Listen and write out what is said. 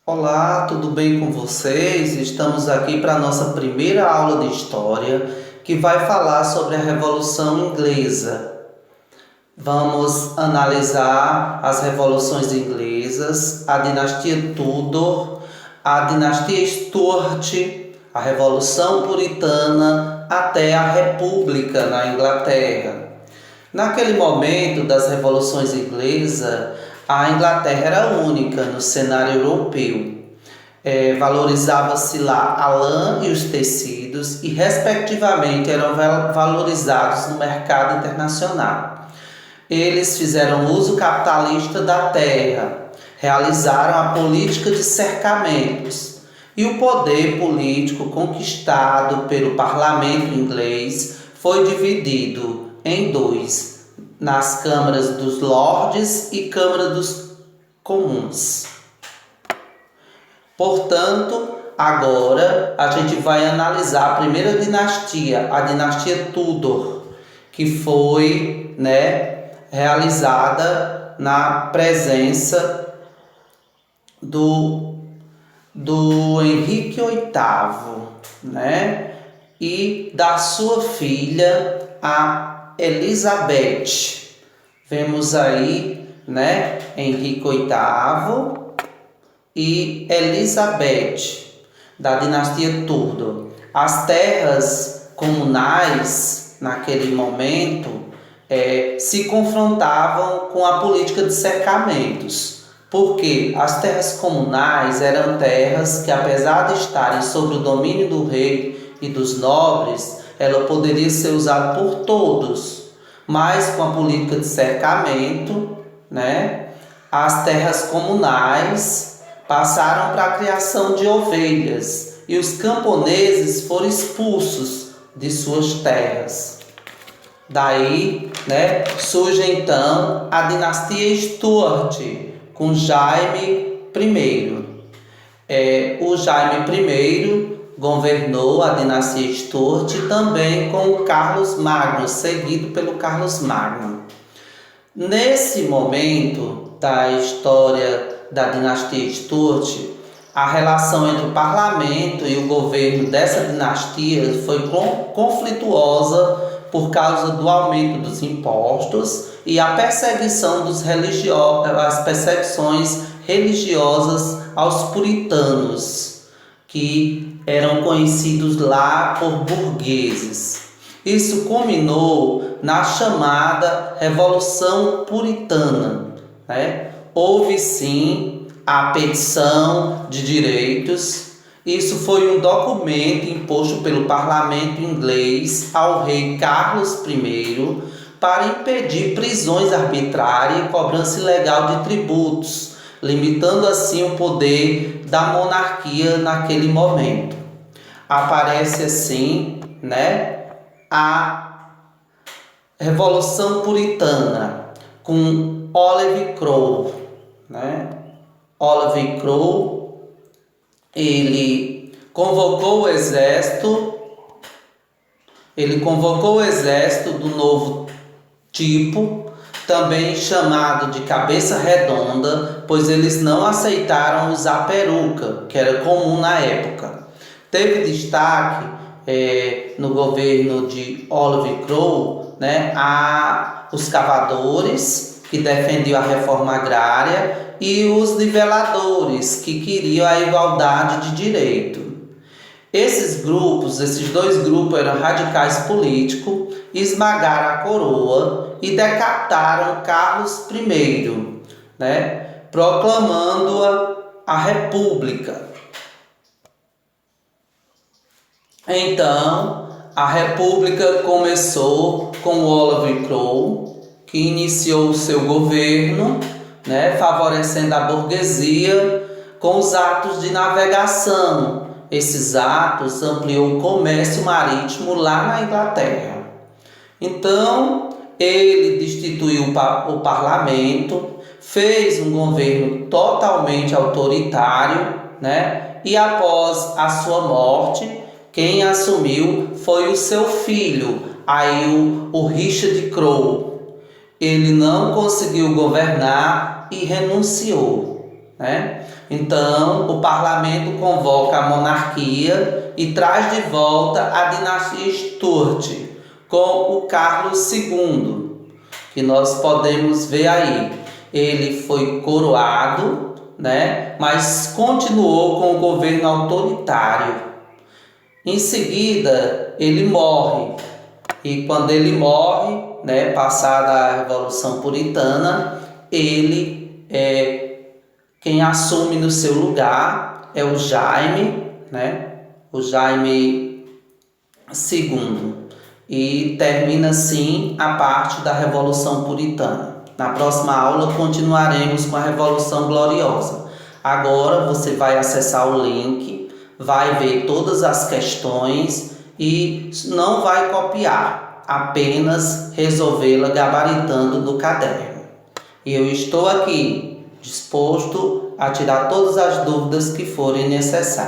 Olá, tudo bem com vocês? Estamos aqui para a nossa primeira aula de história, que vai falar sobre a Revolução Inglesa. Vamos analisar as revoluções inglesas, a dinastia Tudor, a dinastia Stuart, a Revolução Puritana até a República na Inglaterra. Naquele momento das revoluções inglesas, a Inglaterra era única no cenário europeu. Valorizava-se lá a lã e os tecidos e, respectivamente, eram valorizados no mercado internacional. Eles fizeram uso capitalista da terra, realizaram a política de cercamentos e o poder político conquistado pelo parlamento inglês foi dividido em dois, nas câmaras dos lordes e Câmara dos Comuns. Portanto, agora a gente vai analisar a primeira dinastia, a dinastia Tudor, que foi, realizada na presença do Henrique VIII, e da sua filha, a Elizabeth. Vemos aí, Henrique VIII e Elizabeth, da dinastia Tudor. As terras comunais, naquele momento, se confrontavam com a política de cercamentos, porque as terras comunais eram terras que, apesar de estarem sob o domínio do rei e dos nobres, ela poderia ser usada por todos, mas com a política de cercamento, as terras comunais passaram para a criação de ovelhas e os camponeses foram expulsos de suas terras. Daí, surge então a dinastia Stuart com Jaime I. O Jaime I governou a dinastia Stuart também com o Carlos Magno, seguido pelo Carlos Magno. Nesse momento da história da dinastia Stuart, a relação entre o parlamento e o governo dessa dinastia foi conflituosa por causa do aumento dos impostos e a perseguição as perseguições religiosas aos puritanos, que eram conhecidos lá por burgueses. Isso culminou na chamada Revolução Puritana. Houve sim a petição de direitos. Isso foi um documento imposto pelo parlamento inglês ao rei Carlos I para impedir prisões arbitrárias e cobrança ilegal de tributos, limitando assim o poder da monarquia naquele momento. Aparece assim, a Revolução Puritana com Oliver Cromwell, Oliver Cromwell, ele convocou o exército do novo tipo, também chamado de cabeça redonda, pois eles não aceitaram usar peruca, que era comum na época. Teve destaque no governo de Oliver Cromwell, os cavadores, que defendiam a reforma agrária, e os niveladores, que queriam a igualdade de direito. Esses dois grupos eram radicais políticos, esmagaram a coroa e decapitaram Carlos I, proclamando a República. Então, a República começou com Oliver Cromwell, que iniciou o seu governo, favorecendo a burguesia com os atos de navegação. Esses atos ampliou o comércio marítimo lá na Inglaterra. Então, ele destituiu o parlamento, fez um governo totalmente autoritário, e após a sua morte, quem assumiu foi o seu filho, o Richard Cromwell. Ele não conseguiu governar e renunciou. Então, o parlamento convoca a monarquia e traz de volta a dinastia Stuart com o Carlos II, que nós podemos ver aí. Ele foi coroado, né, mas continuou com o governo autoritário. Em seguida, ele morre. E quando ele morre, né, passada a Revolução Puritana, quem assume no seu lugar é o Jaime, né, o Jaime II. E termina assim a parte da Revolução Puritana. Na próxima aula continuaremos com a Revolução Gloriosa. Agora você vai acessar o link, vai ver todas as questões e não vai copiar, apenas resolvê-la gabaritando no caderno. E eu estou aqui disposto a tirar todas as dúvidas que forem necessárias.